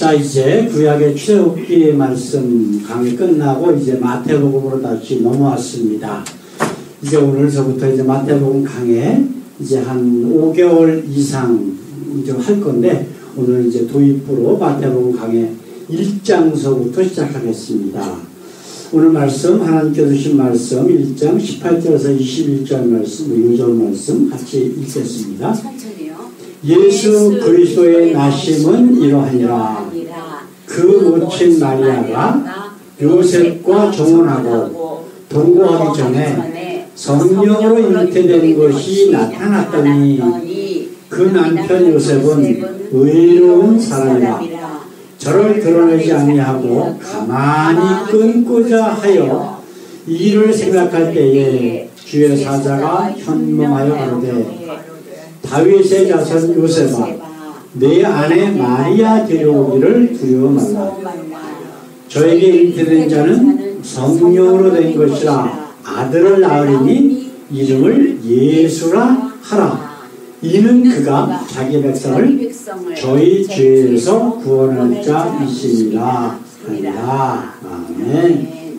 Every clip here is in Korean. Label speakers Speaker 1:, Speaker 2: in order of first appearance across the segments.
Speaker 1: 자, 이제 구약의 출애굽기 말씀 강의 끝나고 이제 마태복음으로 다시 넘어왔습니다. 이제 오늘서부터 이제 마태복음 강의 이제 한 5개월 이상 좀 할 건데, 오늘 이제 도입부로 마태복음 강의 1장서부터 시작하겠습니다. 오늘 말씀, 하나님께서 주신 말씀 1장 18절에서 21절 말씀, 요절 말씀 같이 읽겠습니다. 예수 그리스도의 나심은 이러하니라. 그 모친 마리아가 요셉과 정혼하고 동거하기 전에 성령으로 잉태된 것이 나타났더니 그 남편 요셉은 의로운 사람이라. 저를 드러내지 아니하고 가만히 끊고자 하여 이를 생각할 때에 주의 사자가 현몽하여 가로되 다윗의 자손 요셉아, 내 아내 마리아 데려오기를 두려워 말라. 저에게 잉태된 자는 성령으로 된 것이라. 아들을 낳으리니 이름을 예수라 하라. 이는 그가 자기 백성을 저희 죄에서 구원할 자이시니라 하니라. 아멘.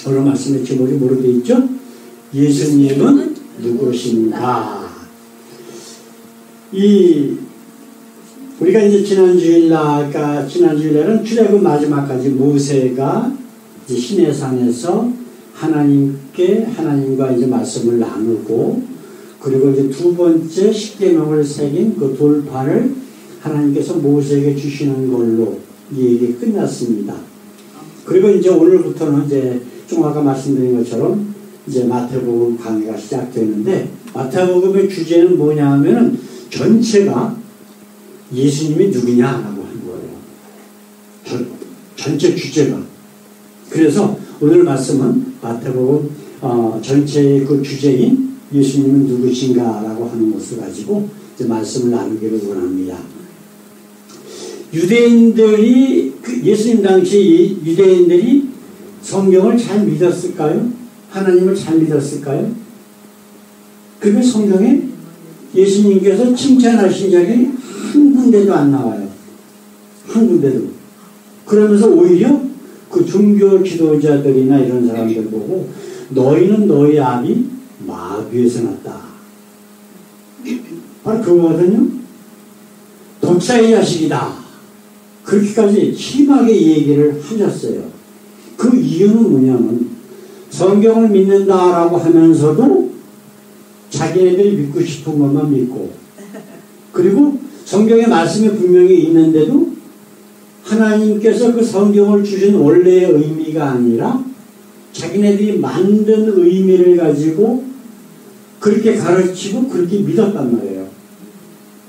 Speaker 1: 오늘 말씀의 제목이 뭐로 되어 있죠? 예수님은 누구신가? 우리가 이제 지난주일날은 출애굽 마지막까지 모세가 이제 시내산에서 하나님과 이제 말씀을 나누고, 그리고 이제 두 번째 십계명을 새긴 그 돌판을 하나님께서 모세에게 주시는 걸로 이 얘기 끝났습니다. 그리고 이제 오늘부터는 이제 좀 아까 말씀드린 것처럼 이제 마태복음 강의가 시작되는데, 마태복음의 주제는 뭐냐 하면은 전체가 예수님이 누구냐라고 하는 거예요. 전체 주제가. 그래서 오늘 말씀은 마태복음 전체의 그 주제인 예수님은 누구신가라고 하는 것을 가지고 이제 말씀을 나누기를 원합니다. 유대인들이 예수님 당시 유대인들이 성경을 잘 믿었을까요? 하나님을 잘 믿었을까요? 그게 성경에 예수님께서 칭찬하신 적이 한 군데도 안 나와요. 한 군데도. 그러면서 오히려 그 종교 지도자들이나 이런 사람들 보고 너희는 너희 아비 마귀에서 났다. 바로 그거거든요. 독사의 자식이다. 그렇게까지 심하게 얘기를 하셨어요. 그 이유는 뭐냐면 성경을 믿는다라고 하면서도 자기네들이 믿고 싶은 것만 믿고, 그리고 성경에 말씀이 분명히 있는데도 하나님께서 그 성경을 주신 원래의 의미가 아니라 자기네들이 만든 의미를 가지고 그렇게 가르치고 그렇게 믿었단 말이에요.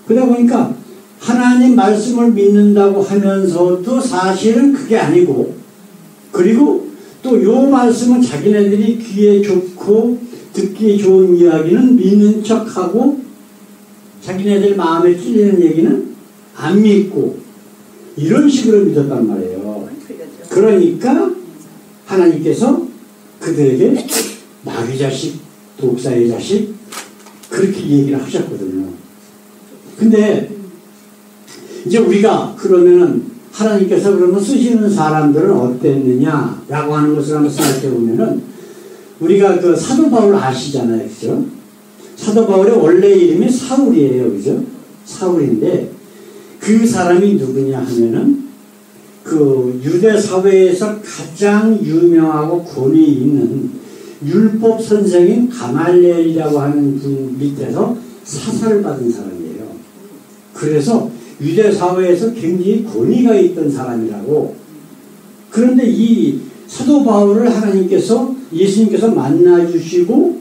Speaker 1: 그러다 보니까 하나님 말씀을 믿는다고 하면서도 사실은 그게 아니고, 그리고 또 요 말씀은 자기네들이 귀에 좋고 듣기 좋은 이야기는 믿는 척하고 자기네들 마음에 찔리는 얘기는 안 믿고 이런 식으로 믿었단 말이에요. 그러니까 하나님께서 그들에게 마귀 자식, 독사의 자식 그렇게 얘기를 하셨거든요. 근데 이제 우리가 그러면은 하나님께서 그러면 쓰시는 사람들은 어땠느냐라고 하는 것을 한번 생각해 보면은, 우리가 그 사도 바울 아시잖아요. 그죠? 사도 바울의 원래 이름이 사울이에요. 그죠? 사울인데 그 사람이 누구냐 하면은 그 유대 사회에서 가장 유명하고 권위 있는 율법 선생인 가말리엘이라고 하는 분 밑에서 사사를 받은 사람이에요. 그래서 유대 사회에서 굉장히 권위가 있던 사람이라고. 그런데 이 사도 바울을 하나님께서 예수님께서 만나주시고,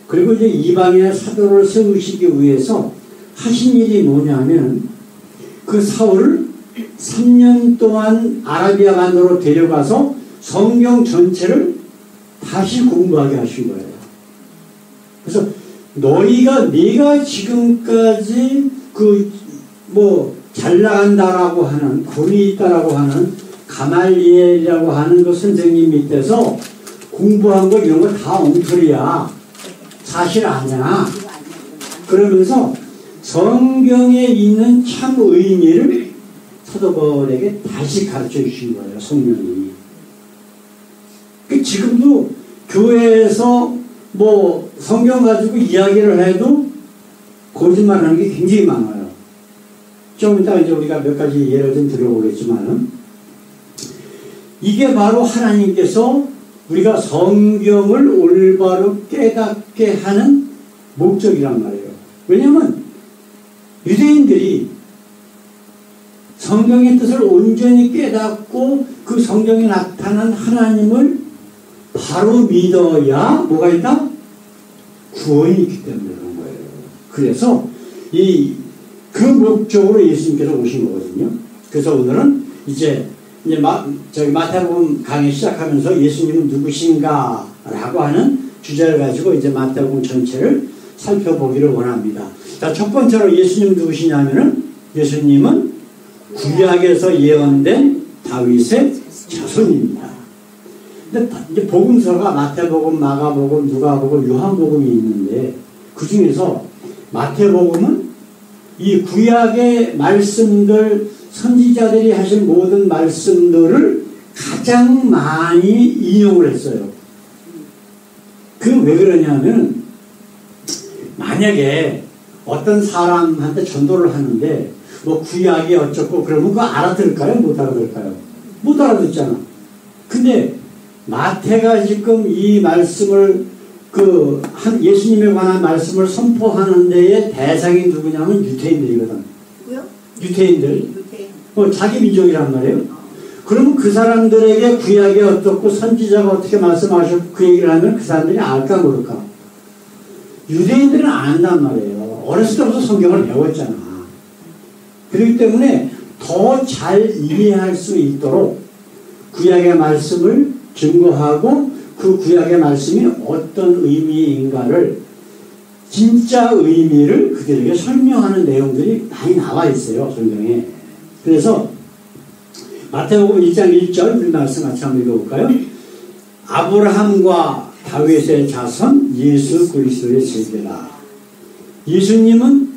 Speaker 1: 그리고 이제 이방인의 사도를 세우시기 위해서 하신 일이 뭐냐면 그 사울을 3년 동안 아라비아 반도로 데려가서 성경 전체를 다시 공부하게 하신 거예요. 그래서 네가 지금까지 잘 나간다라고 하는, 권위 있다라고 하는 가말리엘이라고 하는 그 선생님 밑에서 공부한 거 이런 거 다 엉터리야. 사실 아니야. 그러면서 성경에 있는 참 의미를 사도 바울에게 다시 가르쳐 주신 거예요. 성령이. 지금도 교회에서 뭐 성경 가지고 이야기를 해도 거짓말하는 게 굉장히 많아요. 좀 이따 이제 우리가 몇 가지 예를 좀 들어보겠지만, 이게 바로 하나님께서 우리가 성경을 올바로 깨닫게 하는 목적이란 말이에요. 왜냐하면 유대인들이 성경의 뜻을 온전히 깨닫고 그 성경에 나타난 하나님을 바로 믿어야 뭐가 있다? 구원이 있기 때문에 그런 거예요. 그래서 그 목적으로 예수님께서 오신 거거든요. 그래서 오늘은 이제 마태복음 강의 시작하면서 예수님은 누구신가? 라고 하는 주제를 가지고 이제 마태복음 전체를 살펴보기를 원합니다. 자, 첫 번째로 예수님 누구시냐면은, 예수님은 구약에서 예언된 다윗의 자손입니다. 근데 이제 복음서가 마태복음, 마가복음, 누가복음, 요한복음이 있는데, 그 중에서 마태복음은 이 구약의 말씀들, 선지자들이 하신 모든 말씀들을 가장 많이 인용을 했어요. 왜 그러냐면, 만약에 어떤 사람한테 전도를 하는데 뭐 구약이 어쩌고 그러면 그거 알아들을까요? 못 알아들을까요? 못 알아듣잖아. 근데 마태가 지금 이 말씀을 예수님에 관한 말씀을 선포하는 데에 대상이 누구냐면 유태인들이거든.
Speaker 2: 누구요?
Speaker 1: 유태인들. 자기 민족이란 말이에요. 그러면 그 사람들에게 구약이 어떻고 선지자가 어떻게 말씀하셨고 그 얘기를 하면 그 사람들이 알까 모를까? 유대인들은 안 안단 말이에요. 어렸을 때부터 성경을 배웠잖아. 그렇기 때문에 더 잘 이해할 수 있도록 구약의 말씀을 증거하고 그 구약의 말씀이 어떤 의미인가를, 진짜 의미를 그들에게 설명하는 내용들이 많이 나와 있어요. 성경에. 그래서 마태복음 1장 1절 우리 말씀 같이 한번 읽어볼까요? 아브라함과 다윗의 자손 예수 그리스도의 세계라. 예수님은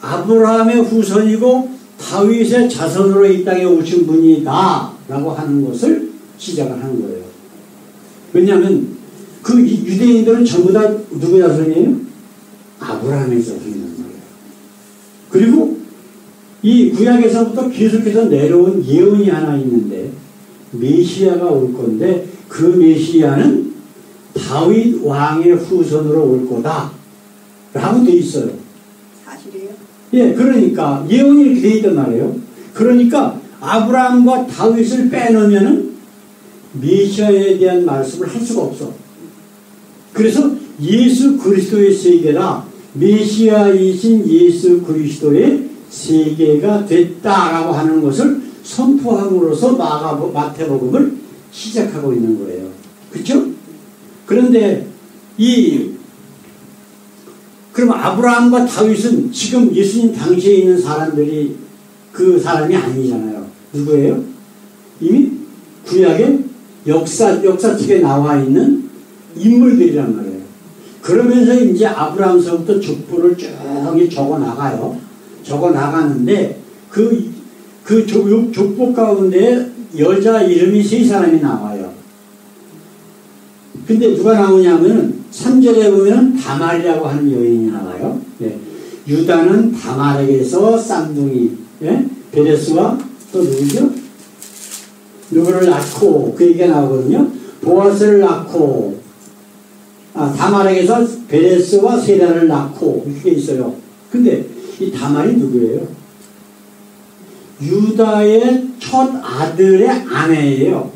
Speaker 1: 아브라함의 후손이고 다윗의 자손으로 이 땅에 오신 분이다 라고 하는 것을 시작을 하는 거예요. 왜냐하면 그 유대인들은 전부 다 누구 자손이에요? 아브라함의 자손이란 말이에요. 그리고 이 구약에서부터 계속해서 내려온 예언이 하나 있는데, 메시아가 올 건데 그 메시아는 다윗 왕의 후손으로 올 거다 라고 돼 있어요.
Speaker 2: 사실이에요?
Speaker 1: 예, 그러니까 예언이 이렇게 돼 있단 말이에요. 그러니까 아브라함과 다윗을 빼놓으면은 메시아에 대한 말씀을 할 수가 없어. 그래서 예수 그리스도의 세계라, 메시아이신 예수 그리스도의 세계가 됐다라고 하는 것을 선포함으로써 마태복음을 시작하고 있는 거예요. 그렇죠? 그런데 그럼 아브라함과 다윗은 지금 예수님 당시에 있는 사람들이 그 사람이 아니잖아요. 누구예요? 이미 구약의 역사책에 나와 있는 인물들이란 말이에요. 그러면서 이제 아브라함서부터 족보를 쭉 적어 나가요. 적어 나가는데 그 족보 가운데 여자 이름이 3사람이 나와요. 근데 누가 나오냐면 3절에 보면 다말이라고 하는 여인이 나와요. 네. 유다는 다말에게서 쌍둥이, 예? 베레스와 또 누구죠? 누구를 낳고, 그 얘기가 나오거든요. 보아스를 낳고, 다말에게서 베레스와 세라를 낳고, 이렇게 있어요. 근데 이 다말이 누구예요? 유다의 첫 아들의 아내예요.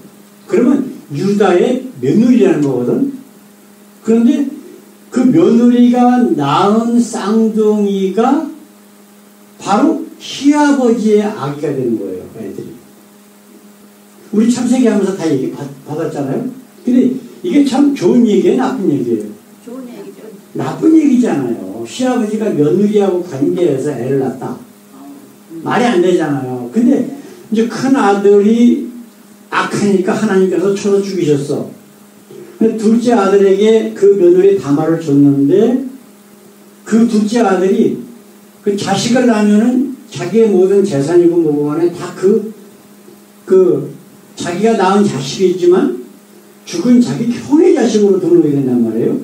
Speaker 1: 그러면 유다의 며느리라는 거거든. 그런데 그 며느리가 낳은 쌍둥이가 바로 시아버지의 아기가 되는 거예요. 애들이. 우리 창세기 하면서 다 얘기 받았잖아요. 근데 이게 참 좋은 얘기예요, 나쁜 얘기예요?
Speaker 2: 좋은 얘기죠.
Speaker 1: 나쁜 얘기잖아요. 시아버지가 며느리하고 관계해서 애를 낳았다. 말이 안 되잖아요. 근데 이제 큰 아들이 악하니까 하나님께서 쳐서 죽이셨어. 둘째 아들에게 그 며느리 다말을 줬는데, 그 둘째 아들이 그 자식을 낳으면은 자기의 모든 재산이고 뭐고 간에 다 자기가 낳은 자식이지만 죽은 자기 형의 자식으로 등록이 된단 말이에요.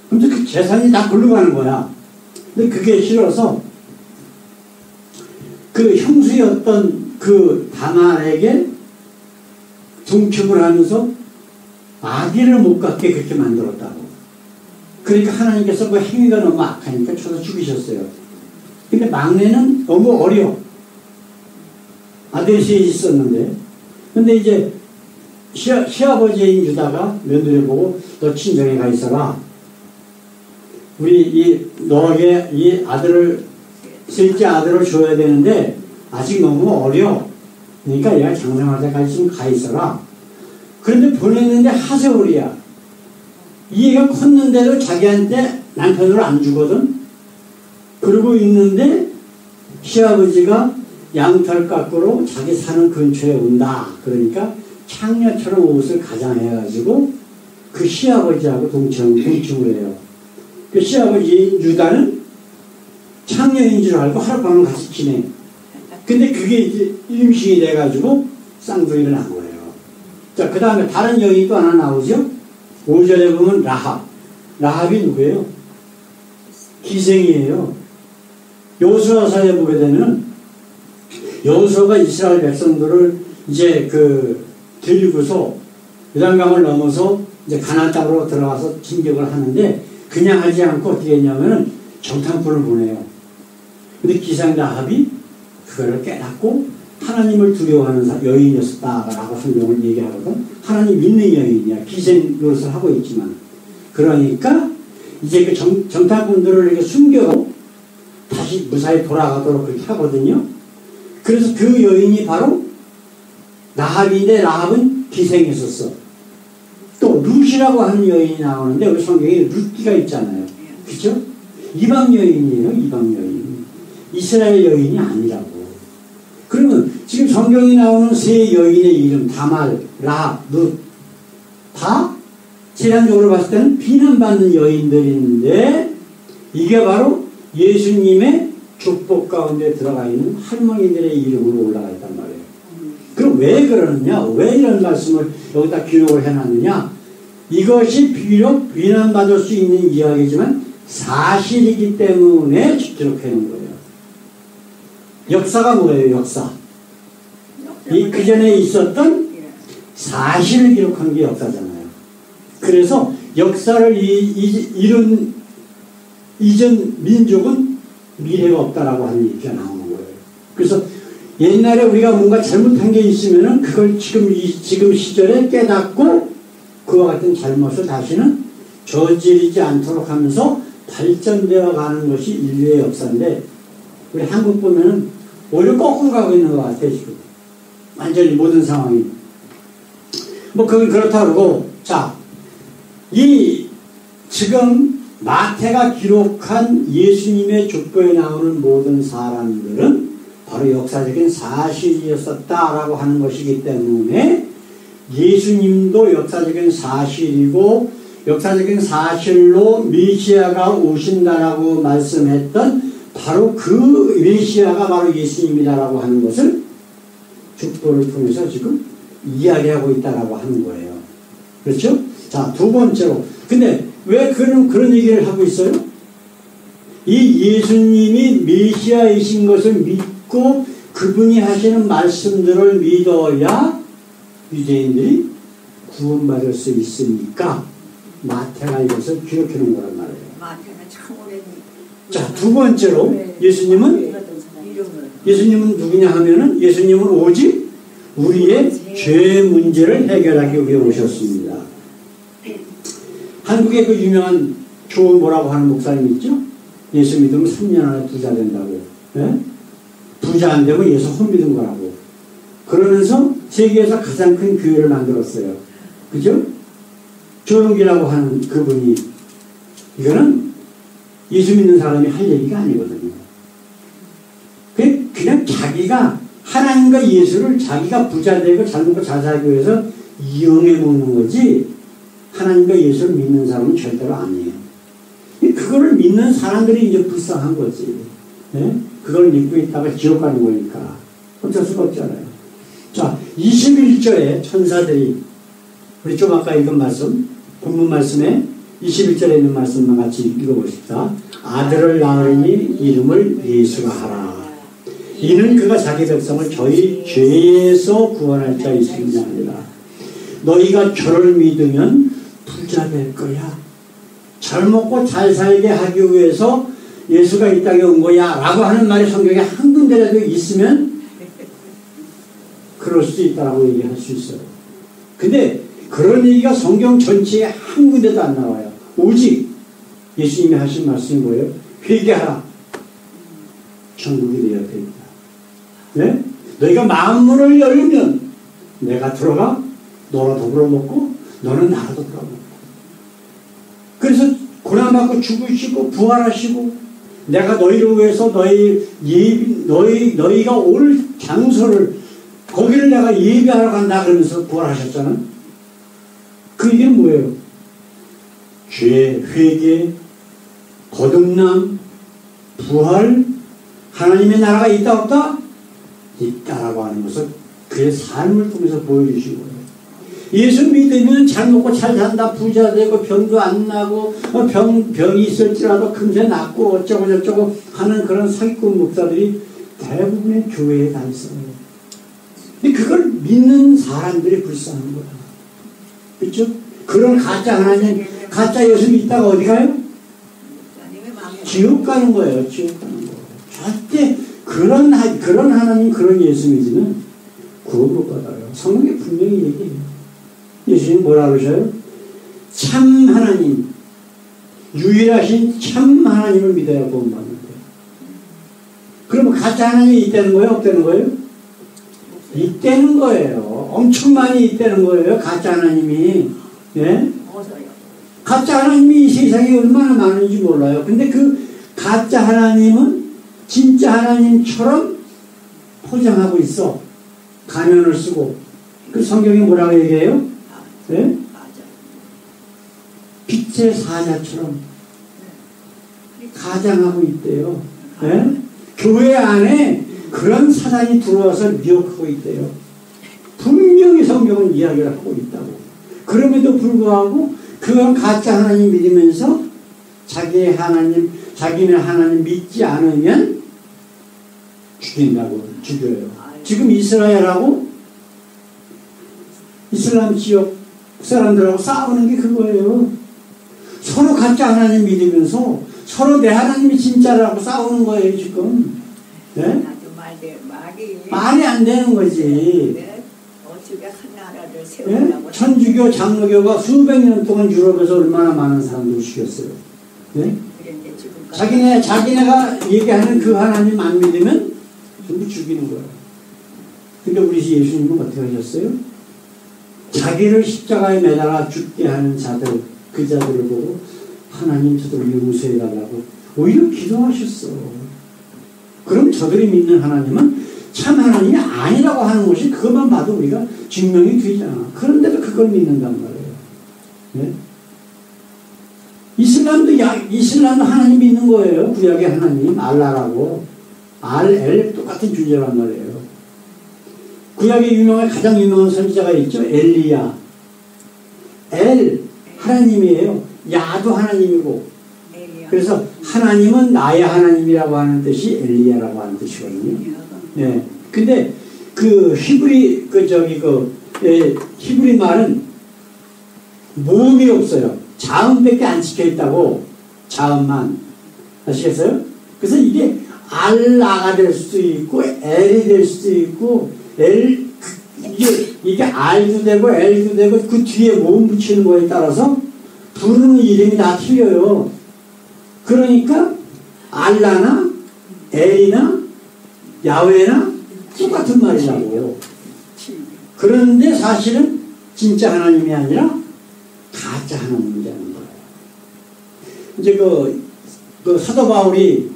Speaker 1: 근데 그 재산이 다 글로 가는 거야. 근데 그게 싫어서 그 형수였던 그 다말에게 동침을 하면서 아기를 못 갖게 그렇게 만들었다고. 그러니까 하나님께서 그 행위가 너무 악하니까 쳐서 죽이셨어요. 근데 막내는 너무 어려. 아들이 셋이 있었는데. 근데 이제 시아버지인 유다가 며느리 보고 너 친정에 가 있어라. 너에게 이 아들을, 셋째 아들을 줘야 되는데 아직 너무 어려. 그러니까 얘가 장성할 때까지 좀 가 있어라. 그런데 보냈는데 하세월이야. 이 애가 컸는데도 자기한테 남편으로 안 주거든. 그러고 있는데 시아버지가 양털 깎으러 자기 사는 근처에 온다. 그러니까 창녀처럼 옷을 가장해가지고 그 시아버지하고 동침을 해요. 그 시아버지 유다는 창녀인 줄 알고 하룻밤을 같이 지내. 근데 그게 이제 임신이 돼가지고 쌍둥이를 낳은 거예요. 자, 그 다음에 다른 여인이 또 하나 나오죠. 5절에 보면 라합. 라합이 누구예요? 기생이에요. 여호수아서에 보게 되면 여호수아가 이스라엘 백성들을 이제 데리고서 요단강을 넘어서 이제 가나안 땅으로 들어가서 진격을 하는데 그냥 하지 않고 어떻게 했냐면은 정탐꾼을 보내요. 근데 기생 라합이 그거를 깨닫고 하나님을 두려워하는 여인이었다라고 성경을 얘기하거든. 하나님 믿는 여인이야. 기생 노릇을 하고 있지만. 그러니까 이제 그 정탐꾼들을 이렇게 숨겨가고 다시 무사히 돌아가도록 그렇게 하거든요. 그래서 그 여인이 바로 라합인데 라합은 기생했었어. 또 룻이라고 하는 여인이 나오는데 우리 성경에 룻기가 있잖아요. 그죠? 이방 여인이에요. 이방 여인. 이스라엘 여인이 아니라고. 그러면 지금 성경에 나오는 세 여인의 이름 다말, 라합, 룻 다 세상적으로 봤을 때는 비난받는 여인들인데 이게 바로 예수님의 축복 가운데 들어가 있는 할머니들의 이름으로 올라가 있단 말이에요. 그럼 왜 그러느냐? 왜 이런 말씀을 여기다 기록을 해놨느냐? 이것이 비록 비난받을 수 있는 이야기지만 사실이기 때문에 기록해 놓은 거예요. 역사가 뭐예요? 역사. 그 전에 있었던 사실을 기록한 게 역사잖아요. 그래서 역사를 이룬 이전 민족은 미래가 없다라고 하는 얘기가 나오는 거예요. 그래서 옛날에 우리가 뭔가 잘못한 게 있으면은 그걸 지금 시절에 깨닫고 그와 같은 잘못을 다시는 저지르지 않도록 하면서 발전되어 가는 것이 인류의 역사인데 우리 한국 보면은 오히려 거꾸로 가고 있는 것 같아요, 지금. 완전히 모든 상황이. 뭐, 그건 그렇다 그러고, 자, 지금 마태가 기록한 예수님의 족보에 나오는 모든 사람들은 바로 역사적인 사실이었었다라고 하는 것이기 때문에 예수님도 역사적인 사실이고 역사적인 사실로 메시아가 오신다라고 말씀했던 바로 그 메시아가 바로 예수님이다라고 하는 것을 족보를 통해서 지금 이야기하고 있다라고 하는 거예요. 그렇죠? 자, 두 번째로. 근데 왜 그런 얘기를 하고 있어요? 이 예수님이 메시아이신 것을 믿고 그분이 하시는 말씀들을 믿어야 유대인들이 구원받을 수 있으니까 마태가 이것을 기록해 놓은 거란 말이에요.
Speaker 2: 마태가 참 오랜.
Speaker 1: 자, 두 번째로 예수님은 누구냐 하면은 예수님은 오직 우리의 죄 문제를 해결하기 위해 오셨습니다. 한국에 그 유명한 교훈 뭐라고 하는 목사님 있죠? 예수 믿으면 3년 안에 부자 된다고. 예? 부자 안 되면 예수 못 믿은 거라고. 그러면서 세계에서 가장 큰 교회를 만들었어요. 그죠? 조용기라고 하는 그분이. 이거는 예수 믿는 사람이 할 얘기가 아니거든요. 그냥 자기가 하나님과 예수를 자기가 부자 되고 잘 먹고 잘 살기 위해서 이용해 먹는 거지 하나님과 예수를 믿는 사람은 절대로 아니에요. 그거를 믿는 사람들이 이제 불쌍한 거지. 네? 그걸 믿고 있다가 지옥 가는 거니까 어쩔 수가 없잖아요. 자, 21절에 천사들이 우리 좀 아까 읽은 말씀, 본문 말씀에 21절에 있는 말씀만 같이 읽어보십시다. 아들을 낳으리니 이름을 예수가 하라. 이는 그가 자기 백성을 저희 죄에서 구원할 자 있음이 아니라 너희가 저를 믿으면 부자 될 거야. 잘 먹고 잘 살게 하기 위해서 예수가 이 땅에 온 거야 라고 하는 말이 성경에 한 군데라도 있으면 그럴 수 있다고 얘기할 수 있어요. 근데 그런 얘기가 성경 전체에 한 군데도 안 나와요. 오직 예수님이 하신 말씀이 뭐예요? 회개하라. 천국이 내 옆에 있다. 네? 너희가 마음문을 열면 내가 들어가 너랑 더불어 먹고 너는 나랑 더불어 먹고. 그래서 고난받고 죽으시고 부활하시고 내가 너희를 위해서 너희가 올 장소를 거기를 내가 예비하러 간다 그러면서 부활하셨잖아. 그 얘기는 뭐예요? 죄, 회개, 거듭남, 부활, 하나님의 나라가 있다 없다? 있다라고 하는 것을 그의 삶을 통해서 보여주신 거예요. 예수 믿으면 잘 먹고 잘 산다, 부자 되고 병도 안 나고 병이 있을지라도 금세 낫고 어쩌고 저쩌고 하는 그런 사기꾼 목사들이 대부분의 교회에 다 있어요. 근데 그걸 믿는 사람들이 불쌍한 거야. 그렇죠? 그런 가짜 하나님, 가짜 예수 믿다가 어디 가요? 지옥 가는 거예요. 지옥 가는 거예요. 절대 그런 하나님, 그런 예수 믿으면 구원을 못 받아요. 성경에 분명히 얘기해요. 예수님 뭐라 그러셔요? 참 하나님, 유일하신 참 하나님을 믿어야 구원받는 거예요. 그러면 가짜 하나님이 있다는 거예요? 없다는 거예요? 있다는 거예요. 엄청 많이 있다는 거예요. 가짜 하나님이. 예? 가짜 하나님이 이 세상에 얼마나 많은지 몰라요. 근데 그 가짜 하나님은 진짜 하나님처럼 포장하고 있어. 가면을 쓰고. 그 성경이 뭐라고 얘기해요? 예? 빛의 사자처럼 가장하고 있대요. 예? 교회 안에 그런 사단이 들어와서 미혹하고 있대요. 분명히 성경은 이야기를 하고 있다고. 그럼에도 불구하고 그건 가짜 하나님 믿으면서 자기네 하나님 믿지 않으면 죽인다고, 죽여요. 지금 이스라엘하고 이슬람 지역 사람들하고 싸우는 게 그거예요. 서로 가짜 하나님 믿으면서 서로 내 하나님이 진짜라고 싸우는 거예요, 지금. 네? 말이 안 되는 거지.
Speaker 2: 어떻게 한 나라를 세우려고.
Speaker 1: 네? 천주교, 장로교가 수백 년 동안 유럽에서 얼마나 많은 사람들을 죽였어요. 네? 자기네가 얘기하는 그 하나님 안 믿으면 전부 죽이는 거예요. 근데 우리 예수님은 어떻게 하셨어요? 자기를 십자가에 매달아 죽게 하는 자들, 그 자들을 보고 하나님 저들을 용서해달라고 오히려 기도하셨어. 그럼 저들이 믿는 하나님은 참 하나님이 아니라고 하는 것이 그것만 봐도 우리가 증명이 되잖아. 그런데도 그걸 믿는단 말이에요. 네? 이슬람도 하나님 믿는 거예요. 구약의 하나님, 알라라고. RL 똑같은 존재란 말이에요. 구약에 가장 유명한 선지자가 있죠. 엘리야. 하나님이에요. 야도 하나님이고. 그래서 하나님은 나의 하나님이라고 하는 뜻이 엘리야라고 하는 뜻이거든요. 네. 근데 그 히브리 히브리 말은 모음이 없어요. 자음밖에 안 찍혀 있다고. 자음만. 아시겠어요? 그래서 이게 알라가 될 수도 있고 엘이 될 수도 있고 이게 R도 되고 L도 되고 그 뒤에 모음 붙이는 거에 따라서 부르는 이름이 다 틀려요. 그러니까 알라나 엘이나 야훼나 똑같은 말이라고. 그런데 사실은 진짜 하나님이 아니라 가짜 하나님이라는 거예요. 이제 그 사도 바울이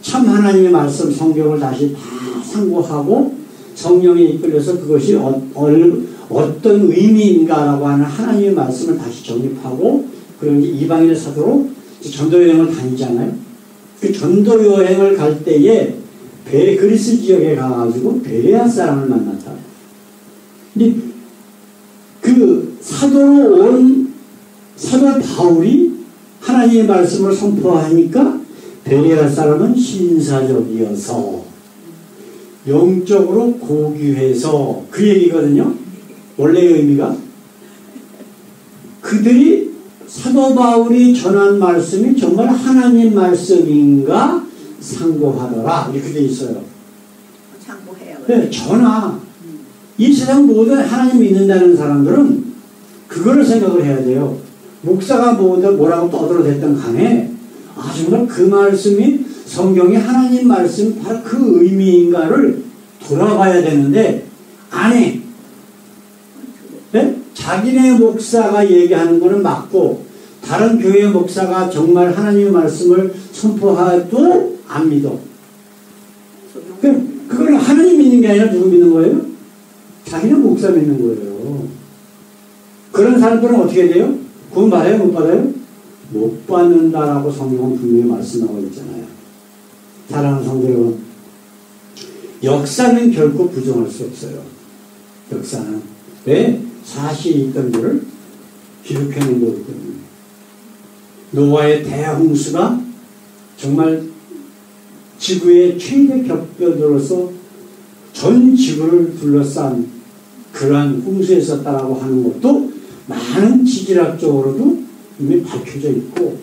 Speaker 1: 참 하나님의 말씀 성경을 다시 다 상고하고 성령에 이끌려서 그것이 어떤 의미인가라고 하는 하나님의 말씀을 다시 정립하고 그리고 이제 이방인의 사도로 전도 여행을 다니잖아요. 그 전도 여행을 갈 때에 그리스 지역에 가가지고 베레아 사람을 만났다. 근데 그 사도로 온 사도 바울이 하나님의 말씀을 선포하니까 베레아 사람은 신사적이어서 영적으로 고귀해서 그 얘기거든요. 원래의 의미가 그들이 사도 바울이 전한 말씀이 정말 하나님 말씀인가 상고하더라 이렇게 돼 있어요.
Speaker 2: 상고해요.
Speaker 1: 네, 전하. 이 세상 모든 하나님 믿는다는 사람들은 그거를 생각을 해야 돼요. 목사가 뭐라고 떠들어댔던 간에 정말 그 말씀이 성경의 하나님 말씀 바로 그 의미인가를 돌아봐야 되는데 안 해. 네? 자기네 목사가 얘기하는 거는 맞고 다른 교회 목사가 정말 하나님의 말씀을 선포해도 안 믿어. 그거는 하나님 믿는 게 아니라 누구 믿는 거예요? 자기는 목사 믿는 거예요. 그런 사람들은 어떻게 돼요? 구원 받아요? 못 받아요? 못 받는다라고 성경은 분명히 말씀하고 있잖아요. 사랑하는 성도 여러분, 역사는 결코 부정할 수 없어요. 역사는 왜? 사실이 있던 것을 기록해놓은 거거든요. 노아의 대홍수가 정말 지구의 최대 격변으로서 전 지구를 둘러싼 그러한 홍수에 있었다라고 하는 것도 많은 지질학적으로도 이미 밝혀져 있고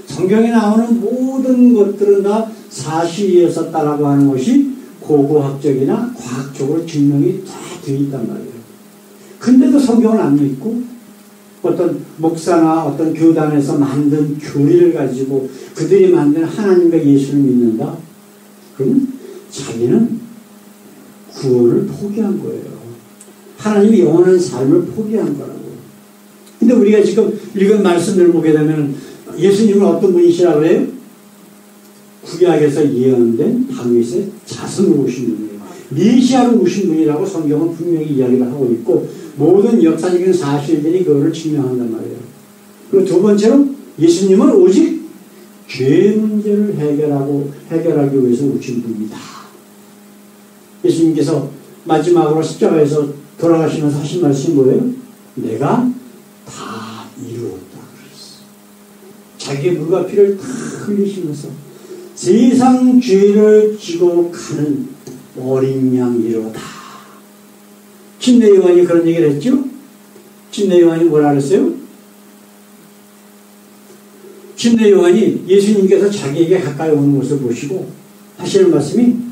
Speaker 1: 성경에 나오는 모든 것들은 다 사실이었었다라고 하는 것이 고고학적이나 과학적으로 증명이 다 되어 있단 말이에요. 근데도 성경을 안 믿고 어떤 목사나 어떤 교단에서 만든 교리를 가지고 그들이 만든 하나님과 예수를 믿는다? 그러면 자기는 구원을 포기한 거예요. 하나님이 영원한 삶을 포기한 거라고. 근데 우리가 지금 읽은 말씀을 보게 되면 예수님은 어떤 분이시라고 해요? 구약에서 예언된 다윗의 자손으로 오신 분이에요. 메시아로 오신 분이라고 성경은 분명히 이야기를 하고 있고 모든 역사적인 사실들이 그거를 증명한단 말이에요. 그리고 두 번째로 예수님은 오직 죄 문제를 해결하기 위해서 오신 분이다. 예수님께서 마지막으로 십자가에서 돌아가시면서 하신 말씀이 뭐예요? 내가 다 이루었다 그랬어. 자기의 물과 피를 다 흘리시면서 세상 죄를 지고 가는 어린 양이로다. 침례 요한이 그런 얘기를 했죠? 침례 요한이 뭐라 그랬어요? 침례 요한이 예수님께서 자기에게 가까이 오는 것을 보시고 하시는 말씀이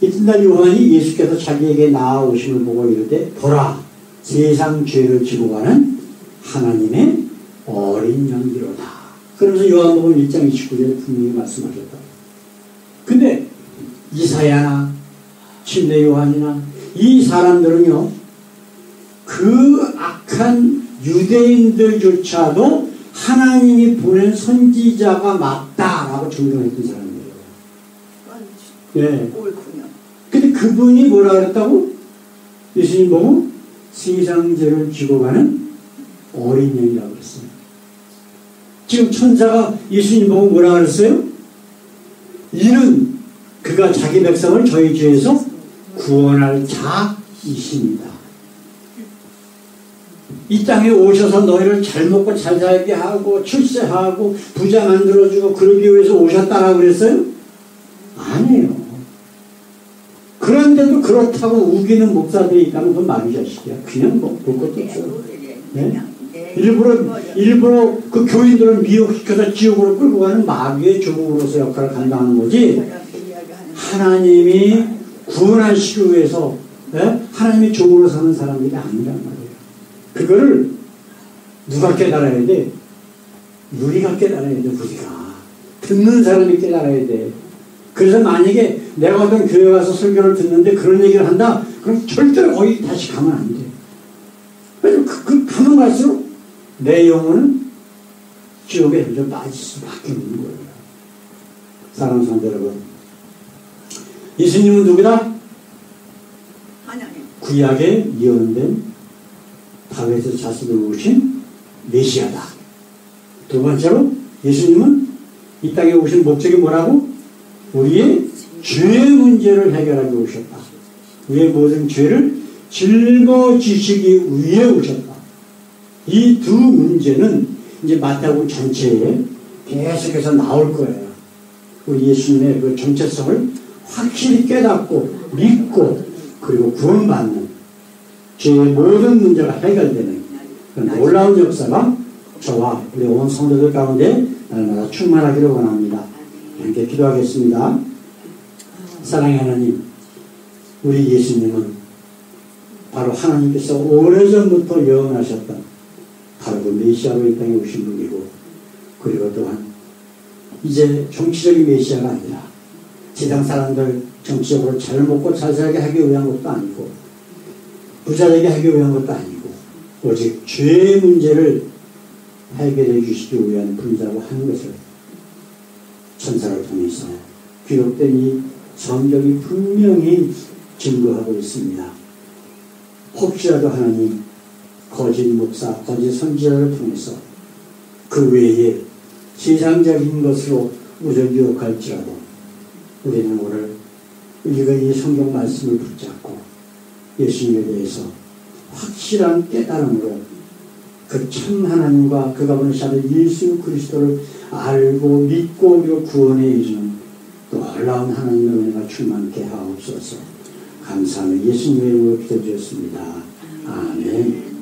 Speaker 1: 이튿날 요한이 예수께서 자기에게 나아오심을 보고 이르되 보라 세상 죄를 지고 가는 하나님의 어린 양이로다. 그러면서 요한복음 1장 29절에 분명히 말씀하셨다. 근데 이사야나 침례 요한이나 이 사람들은요 그 악한 유대인들조차도 하나님이 보낸 선지자가 맞다라고 증명했던 사람이에요. 네. 근데 그분이 뭐라 그랬다고? 예수님 보고 세상 죄를 지고 가는 어린 양이라고 그랬어요. 지금 천사가 예수님 보고 뭐라 그랬어요? 이는 그가 자기 백성을 저희 죄에서 구원할 자이십니다. 이 땅에 오셔서 너희를 잘 먹고 잘 살게 하고 출세하고 부자 만들어주고 그러기 위해서 오셨다라고 그랬어요? 아니에요. 그런데도 그렇다고 우기는 목사들이 있다면 그건 마귀 자식이야. 그냥 뭐 볼 것도 없어요. 네? 일부러 그 교인들을 미혹시켜서 지옥으로 끌고 가는 마귀의 조국으로서 역할을 감당하는 거지. 하나님이 구원하시기 위해서 하나님의 종으로 사는 사람들이 아니란 말이에요. 그거를 누가 깨달아야 돼? 우리가 깨달아야 돼. 우리가 듣는 사람이 깨달아야 돼. 그래서 만약에 내가 어떤 교회 가서 설교를 듣는데 그런 얘기를 한다? 그럼 절대로 거기 다시 가면 안 돼. 그 가면 갈수록 내 영혼은 지옥에 점점 빠질 수밖에 없는 거예요. 사랑하는 성도 여러분, 예수님은 누구다?
Speaker 2: 하나님.
Speaker 1: 구약에 예언된 다윗의 자손으로 오신 메시아다. 두 번째로 예수님은 이 땅에 오신 목적이 뭐라고? 우리의 죄의 문제를 해결하기 오셨다. 우리의 모든 죄를 짊어지시기 위해 오셨다. 이 두 문제는 이제 마태복음 전체에 계속해서 나올 거예요. 우리 예수님의 그 정체성을 확실히 깨닫고 믿고 그리고 구원받는 죄의 모든 문제가 해결되는 그런 놀라운 역사가 저와 우리 온 성도들 가운데 날마다 충만하기를 원합니다. 함께 기도하겠습니다. 사랑의 하나님, 우리 예수님은 바로 하나님께서 오래전부터 예언하셨던 바로 그 메시아로 이 땅에 오신 분이고, 그리고 또한 이제 정치적인 메시아가 아니라 세상 사람들 정치적으로 잘 먹고 잘 살게 하기 위한 것도 아니고 부자되게 하기 위한 것도 아니고 오직 죄의 문제를 해결해 주시기 위한 분이라고 하는 것을 천사를 통해서 기록된 이 성경이 분명히 증거하고 있습니다. 혹시라도 하나님 거짓 목사, 거짓 선지자를 통해서 그 외에 세상적인 것으로 우리를 유혹할지라도 우리는 오늘 우리가 이 성경 말씀을 붙잡고 예수님에 대해서 확실한 깨달음으로 그 참 하나님과 그가 보내신 예수 그리스도를 알고 믿고 그리고 구원에 이르는 놀라운 하나님의 은혜가 충만케 하옵소서. 감사하며 예수님의 이름으로 기도드렸습니다. 아멘.